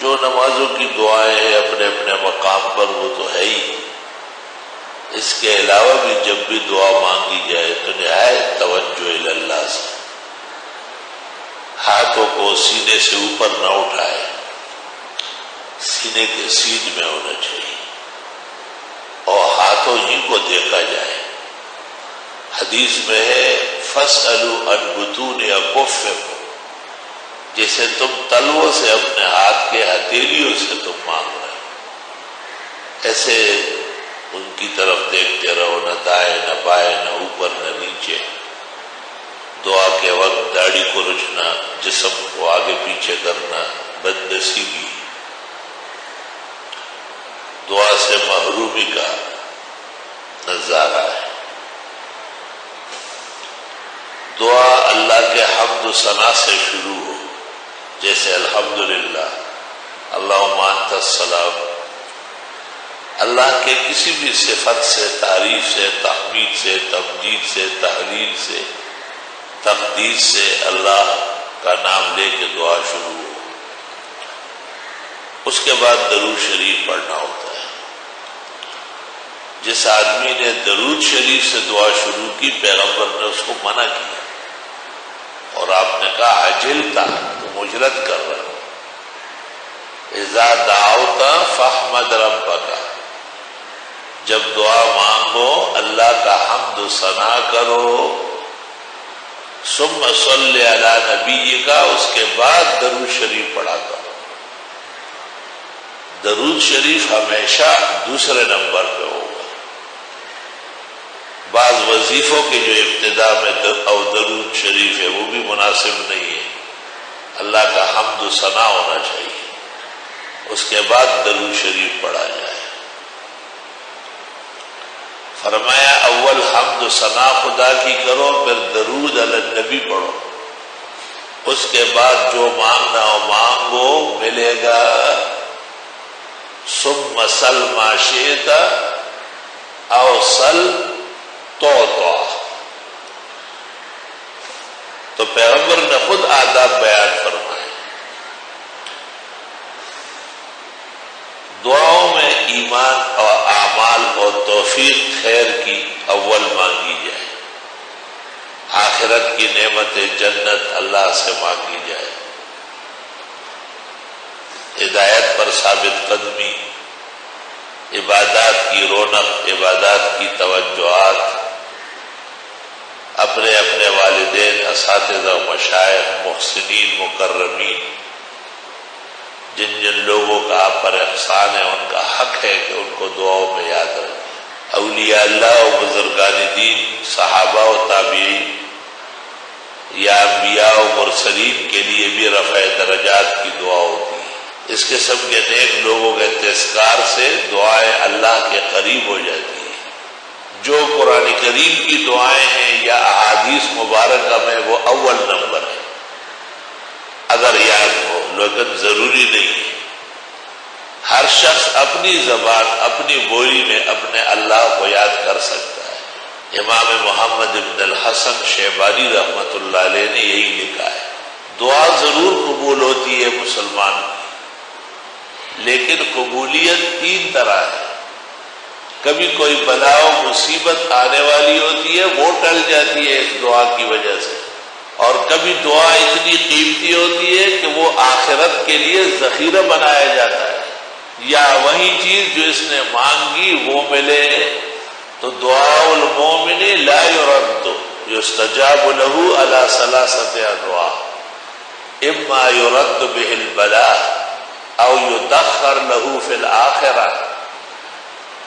جو نمازوں کی دعائیں ہیں اپنے اپنے مقام پر وہ تو ہے ہی، اس کے علاوہ بھی جب بھی دعا مانگی جائے تو نہایت توجہ اللہ سے، ہاتھوں کو سینے سے اوپر نہ اٹھائے، سینے کے سیدھ میں ہونا چاہیے اور ہاتھوں ہی کو دیکھا جائے۔ حدیث میں ہے فَاسْأَلُوا عَنْ بُطُونِ أَكُفِّكُمْ، جیسے تم تلووں سے اپنے ہاتھ کے ہتھیلیوں سے تم مانگ رہے، ایسے ان کی طرف دیکھتے رہو، نہ دائیں نہ بائیں، نہ اوپر نہ نیچے۔ دعا کے وقت داڑھی کو رچنا، جسم کو آگے پیچھے کرنا بدنصیبی، دعا سے محرومی کا نظارہ ہے۔ دعا اللہ کے حمد و ثنا سے شروع ہو، جیسے الحمدللہ، اللہم انت السلام، اللہ کے کسی بھی صفت سے، تعریف سے، تحمید سے، تمجید سے، تحلیل سے، تقدیس سے اللہ کا نام لے کے دعا شروع ہو۔ اس کے بعد درود شریف پڑھنا ہوتا ہے۔ جس آدمی نے درود شریف سے دعا شروع کی، پیغمبر نے اس کو منع کیا اور آپ نے کہا عجلتا، تو مجرد کر رہا، اذا دعوت فاحمد ربک، جب دعا مانگو اللہ کا حمد و ثنا کرو، ثم صلی علی نبیک، اس کے بعد درود شریف پڑھا کرو۔ درود شریف ہمیشہ دوسرے نمبر پہ ہوگا۔ بعض وظیفوں کے جو ابتدا میں درود شریف ہے وہ بھی مناسب نہیں ہے، اللہ کا حمد و ثنا ہونا چاہیے، اس کے بعد درود شریف پڑھا جائے۔ فرمایا اول حمد و ثنا خدا کی کرو، پھر درود علی النبی پڑھو، اس کے بعد جو مانگنا ہو مانگو، ملے گا۔ ثم سل ما شئت او سل تعطى، تو پیغمبر نے خود آداب بیان فرمائے۔ دعاؤں میں ایمان اور اعمال اور توفیق خیر کی اول مانگی جائے، آخرت کی نعمت جنت اللہ سے مانگی جائے، ہدایت پر ثابت قدمی، عبادات کی رونق، عبادات کی توجہات، اپنے اپنے والدین، اساتذہ، مشائخ، محسنین، مکرمین، جن جن لوگوں کا آپ پر احسان ہے ان کا حق ہے کہ ان کو دعاؤں میں یاد رکھیں۔ اولیاء اللہ و بزرگان دین، صحابہ و تابعین یا انبیاء و مرسلین کے لیے بھی رفع درجات کی دعا ہوتی ہے۔ اس قسم کے نیک لوگوں کے تذکار سے دعائیں اللہ کے قریب ہو جاتی ہیں۔ جو قرآن کریم کی دعائیں ہیں یا احادیث مبارکہ میں وہ اول نمبر ہے اگر یاد ہو، لیکن ضروری نہیں ہے۔ ہر شخص اپنی زبان، اپنی بولی میں اپنے اللہ کو یاد کر سکتا ہے۔ امام محمد بن الحسن شیبانی رحمۃ اللہ علیہ نے یہی لکھا ہے، دعا ضرور قبول ہوتی ہے مسلمان کی، لیکن قبولیت تین طرح ہے۔ کبھی کوئی بلا و مصیبت آنے والی ہوتی ہے، وہ ٹل جاتی ہے اس دعا کی وجہ سے، اور کبھی دعا اتنی قیمتی ہوتی ہے کہ وہ آخرت کے لیے ذخیرہ بنایا جاتا ہے، یا وہی چیز جو اس نے مانگی وہ ملے۔ تو دعاء المومن لا يرد يستجاب له على ثلاثة انواع، اما يرد به البلاء او يدخر له في الآخرة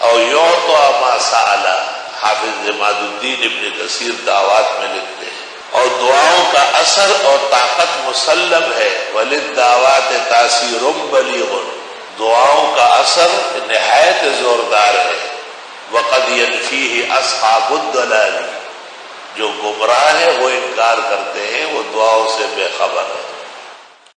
او يعطى ما سأل۔ حافظ عماد الدین ابن کثیر دعوات میں لکھتے ہیں، اور دعاؤں کا اثر اور طاقت مسلم ہے، وللدعوات تاثیر بلیغ، دعاؤں کا اثر نہایت زوردار ہے۔ وقد ينفيه اصحاب الضلال، جو گمراہ ہے وہ انکار کرتے ہیں، وہ دعاؤں سے بے خبر ہے۔